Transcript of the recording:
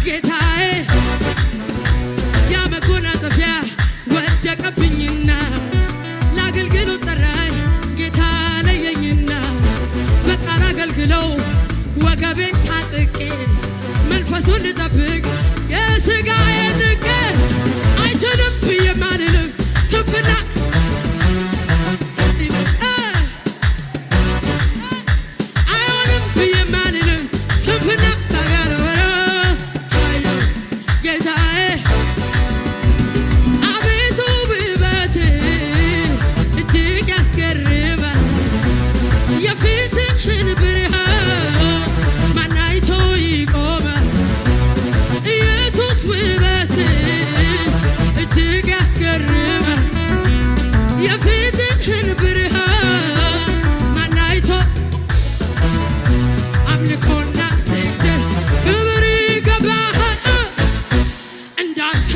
ጌታዬ ያመጎናጸፊያ ወደቀብኝና ለአገልግሎት ጠራኝ ጌታ ለየኝና በቃል አገልግለው ወገቤን ታጥቄ መንፈሱን ልጠብቅ የሥጋዬን ንቄ አይችልም ብዬ ማልልም ስንፍና አይሆንም ብዬ ማልልም ስንፍና ታጋረወረ ታዩ ጌታዬ አቤቱ ውበት እጅግ ያስገርማል የፊትህን ብርሃን ማን አይቶ ይቆማል ኢየሱስ ውበት እጅግ ያስገርማል የፊትህን ብርሃን ማን አይቶ አምልኮና ስግደት ክብር ይገባሃል እንዳንተ